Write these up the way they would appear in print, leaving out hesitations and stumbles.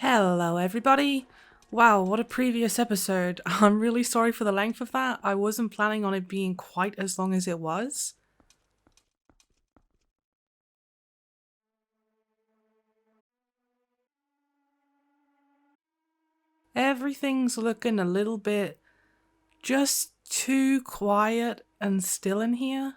Hello everybody! Wow, what a previous episode. I'm really sorry for the length of that. I wasn't planning on it being quite as long as it was. Everything's looking a little bit just too quiet and still in here.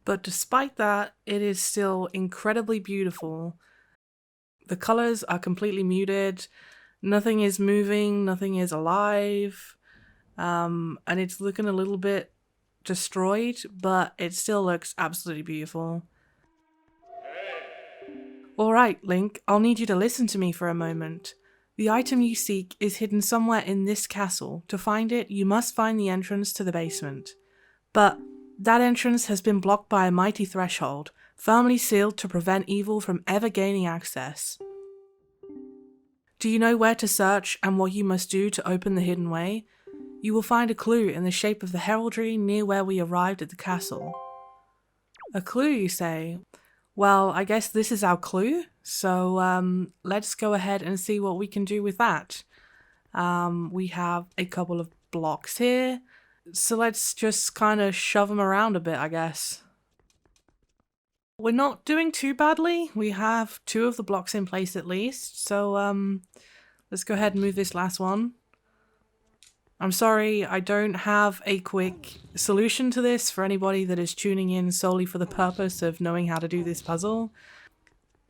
But despite that, it is still incredibly beautiful. The colors are completely muted, nothing is moving, nothing is alive, and it's looking a little bit destroyed, but it still looks absolutely beautiful. Alright, Link, I'll need you to listen to me for a moment. The item you seek is hidden somewhere in this castle. To find it, you must find the entrance to the basement. But that entrance has been blocked by a mighty threshold, firmly sealed to prevent evil from ever gaining access. Do you know where to search and what you must do to open the hidden way? You will find a clue in the shape of the heraldry near where we arrived at the castle. A clue, you say? Well, I guess this is our clue, so let's go ahead and see what we can do with that. We have a couple of blocks here, so let's just kind of shove them around a bit, I guess. We're not doing too badly. We have two of the blocks in place at least, so let's go ahead and move this last one. I'm sorry, I don't have a quick solution to this for anybody that is tuning in solely for the purpose of knowing how to do this puzzle.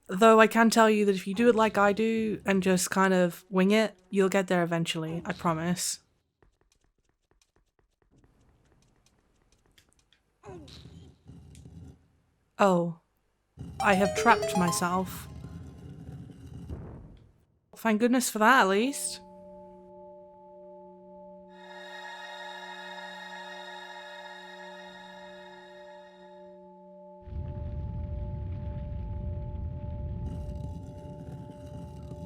Though I can tell you that if you do it like I do and just kind of wing it, you'll get there eventually, I promise. Oh, I have trapped myself. Thank goodness for that, at least.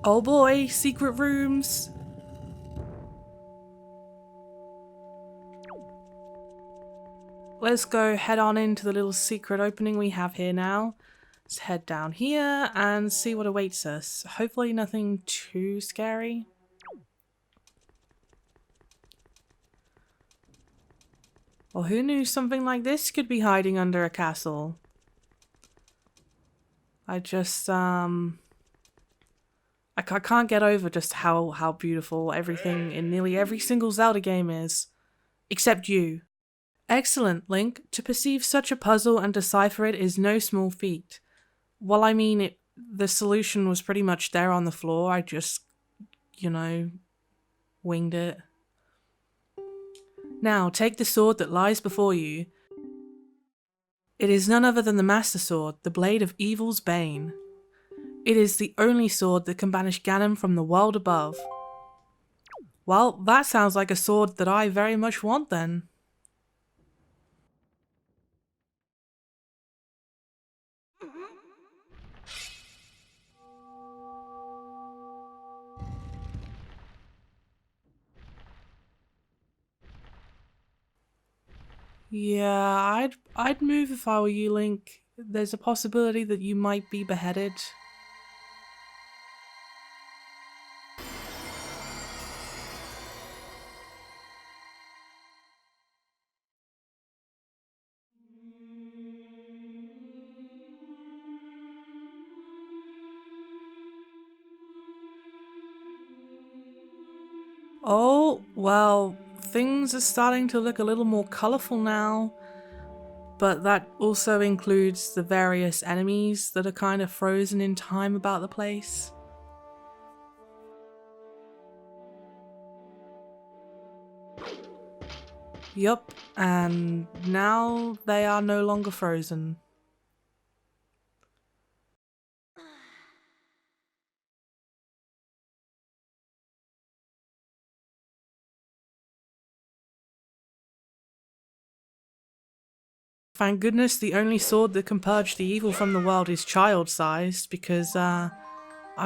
Oh boy, secret rooms! Let's go head on into the little secret opening we have here now. Let's head down here and see what awaits us. Hopefully nothing too scary. Well, who knew something like this could be hiding under a castle? I just, I can't get over just how beautiful everything in nearly every single Zelda game is. Except you. Excellent, Link. To perceive such a puzzle and decipher it is no small feat. Well, I mean, the solution was pretty much there on the floor. I just, you know, winged it. Now, take the sword that lies before you. It is none other than the Master Sword, the blade of evil's bane. It is the only sword that can banish Ganon from the world above. Well, that sounds like a sword that I very much want then. Yeah, I'd move if I were you, Link. There's a possibility that you might be beheaded. Oh, well, things are starting to look a little more colourful now. But that also includes the various enemies that are kind of frozen in time about the place. Yup, and now they are no longer frozen. Thank goodness the only sword that can purge the evil from the world is child-sized, because I'm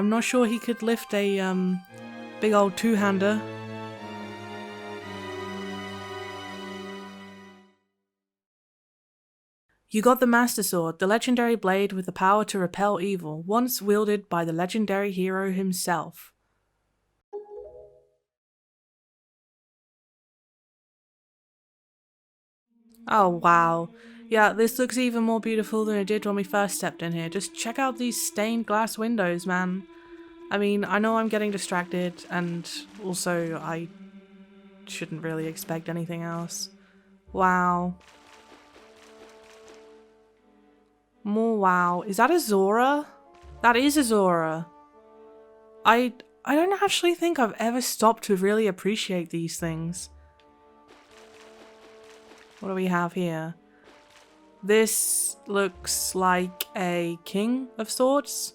not sure he could lift a big old two-hander. You got the Master Sword, the legendary blade with the power to repel evil, once wielded by the legendary hero himself. Oh wow. Yeah, this looks even more beautiful than it did when we first stepped in here. Just check out these stained glass windows, man. I mean, I know I'm getting distracted, and also I shouldn't really expect anything else. Wow. More wow. Is that a Zora? That is a Zora. I don't actually think I've ever stopped to really appreciate these things. What do we have here? This looks like a king of sorts.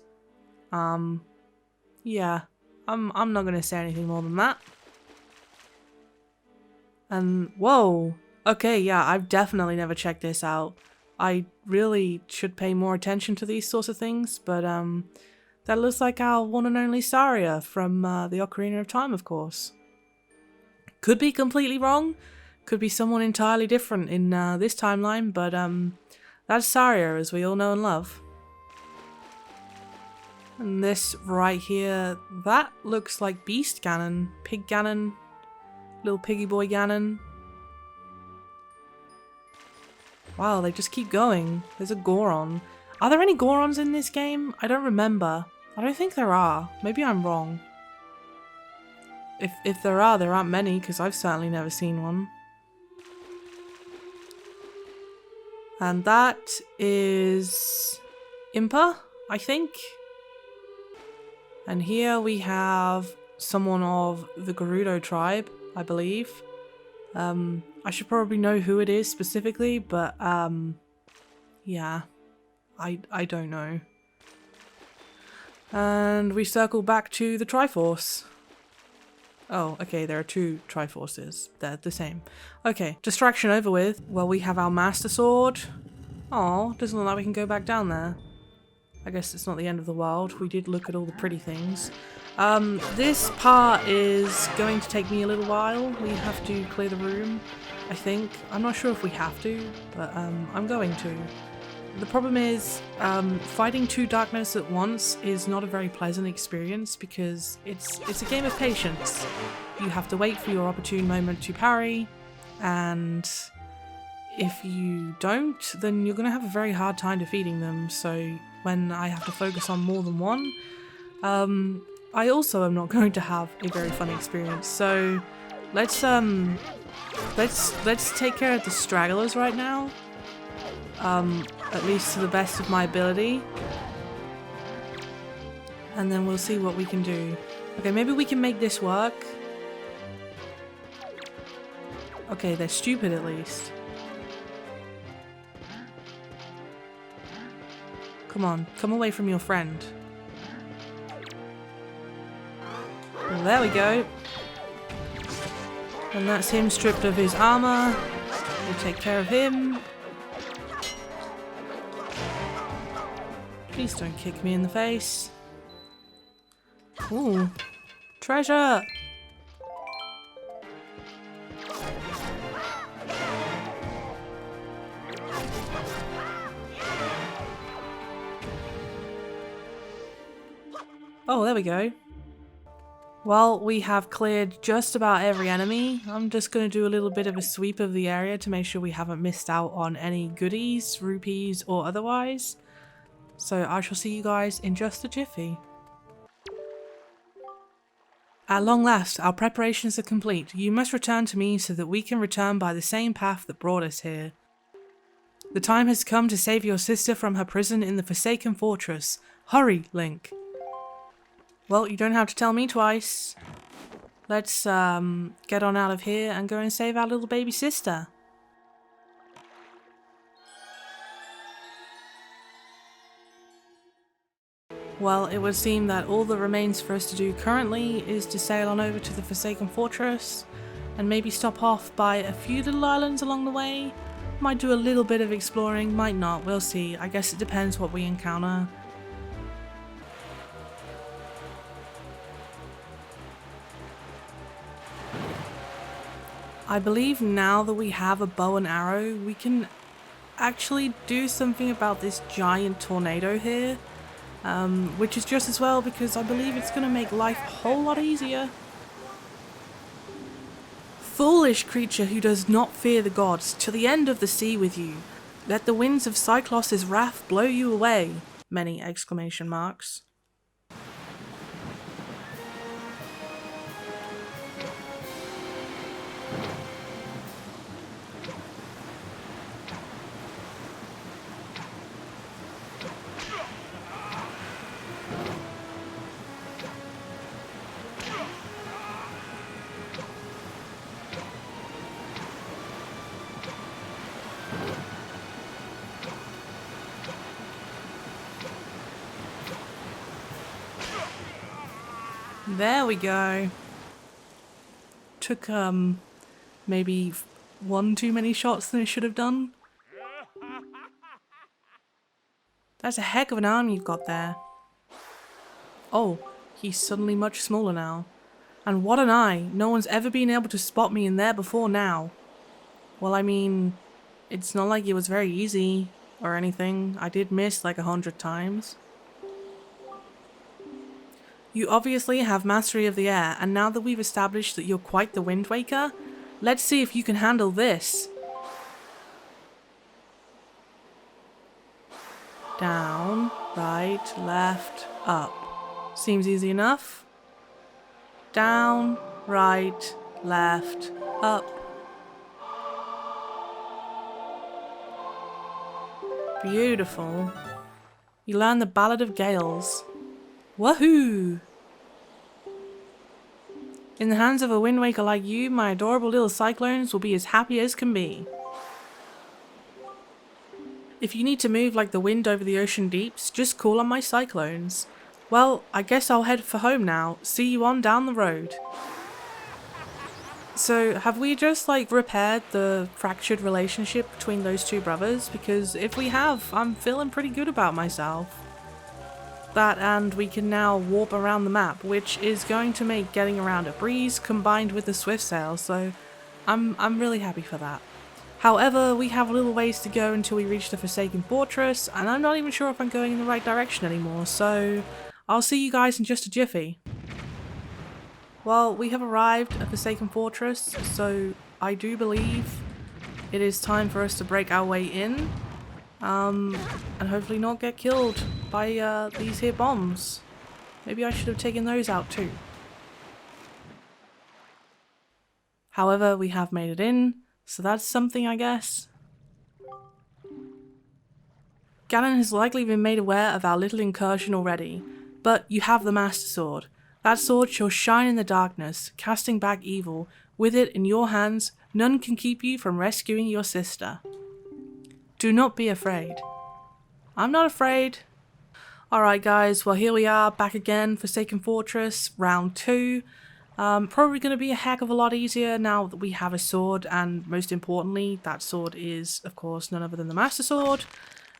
Yeah. I'm not gonna say anything more than that. And whoa. Okay, yeah, I've definitely never checked this out. I really should pay more attention to these sorts of things, but that looks like our one and only Saria from the Ocarina of Time, of course. Could be completely wrong, could be someone entirely different in this timeline, but that's Saria, as we all know and love. And this right here, that looks like Beast Ganon, Pig Ganon, little piggy boy Ganon. Wow, they just keep going. There's a Goron. Are there any Gorons in this game? I don't remember. I don't think there are. Maybe I'm wrong. If there aren't many, because I've certainly never seen one. And that is Impa, I think. And here we have someone of the Gerudo tribe, I believe. I should probably know who it is specifically, but yeah, I don't know. And we circle back to the Triforce. Oh, okay, there are two Triforces. They're the same. Okay, distraction over with. Well, we have our Master Sword. Oh, doesn't look like we can go back down there. I guess it's not the end of the world. We did look at all the pretty things. This part is going to take me a little while. We have to clear the room, I think. I'm not sure if we have to, but I'm going to. The problem is, fighting two darkness at once is not a very pleasant experience because it's a game of patience. You have to wait for your opportune moment to parry, and if you don't, then you're going to have a very hard time defeating them. So when I have to focus on more than one, I also am not going to have a very fun experience. So let's take care of the stragglers right now. At least to the best of my ability. And then we'll see what we can do. Okay, maybe we can make this work. Okay, they're stupid at least. Come on, come away from your friend. Well, there we go. And that's him stripped of his armor. We'll take care of him. Please don't kick me in the face. Ooh, treasure! Oh, there we go. Well, we have cleared just about every enemy. I'm just going to do a little bit of a sweep of the area to make sure we haven't missed out on any goodies, rupees, or otherwise. So I shall see you guys in just a jiffy. At long last, our preparations are complete. You must return to me so that we can return by the same path that brought us here. The time has come to save your sister from her prison in the Forsaken Fortress. Hurry, Link. Well, you don't have to tell me twice. Let's get on out of here and go and save our little baby sister. Well, it would seem that all that remains for us to do currently is to sail on over to the Forsaken Fortress and maybe stop off by a few little islands along the way. Might do a little bit of exploring, might not, we'll see. I guess it depends what we encounter. I believe now that we have a bow and arrow, we can actually do something about this giant tornado here, which is just as well because I believe it's going to make life a whole lot easier. Foolish creature who does not fear the gods, to the end of the sea with you. Let the winds of Cyclos' wrath blow you away. Many exclamation marks. There we go. Took maybe one too many shots than it should have done. That's a heck of an arm you've got there. Oh, he's suddenly much smaller now. And what an eye! No one's ever been able to spot me in there before now. Well, I mean, it's not like it was very easy or anything. I did miss like 100 times. You obviously have mastery of the air, and now that we've established that you're quite the Wind Waker, let's see if you can handle this. Down, right, left, up. Seems easy enough. Down, right, left, up. Beautiful. You learn the Ballad of Gales. Woohoo! In the hands of a Wind Waker like you, my adorable little Cyclones will be as happy as can be. If you need to move like the wind over the ocean deeps, just call on my Cyclones. Well, I guess I'll head for home now. See you on down the road. So, have we just like repaired the fractured relationship between those two brothers? Because if we have, I'm feeling pretty good about myself. That, and we can now warp around the map, which is going to make getting around a breeze combined with the swift sail, so I'm really happy for that. However, we have a little ways to go until we reach the Forsaken Fortress, and I'm not even sure if I'm going in the right direction anymore, so I'll see you guys in just a jiffy. Well, we have arrived at Forsaken Fortress, so I do believe it is time for us to break our way in. And hopefully not get killed by these here bombs. Maybe I should have taken those out too. However, we have made it in, so that's something, I guess. Ganon has likely been made aware of our little incursion already, but you have the Master Sword. That sword shall shine in the darkness, casting back evil. With it in your hands, none can keep you from rescuing your sister. Do not be afraid. I'm not afraid. Alright guys, well here we are back again, Forsaken Fortress, round 2. Probably going to be a heck of a lot easier now that we have a sword, and most importantly, that sword is, of course, none other than the Master Sword.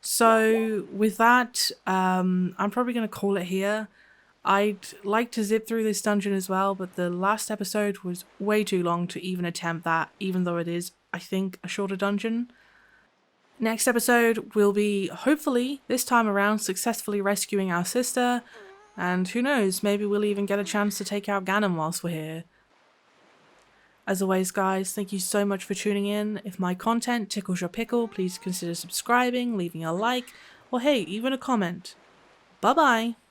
So with that, I'm probably going to call it here. I'd like to zip through this dungeon as well, but the last episode was way too long to even attempt that, even though it is, I think, a shorter dungeon. Next episode will be, hopefully, this time around, successfully rescuing our sister, and who knows, maybe we'll even get a chance to take out Ganon whilst we're here. As always guys, thank you so much for tuning in. If my content tickles your pickle, please consider subscribing, leaving a like, or hey, even a comment. Bye bye!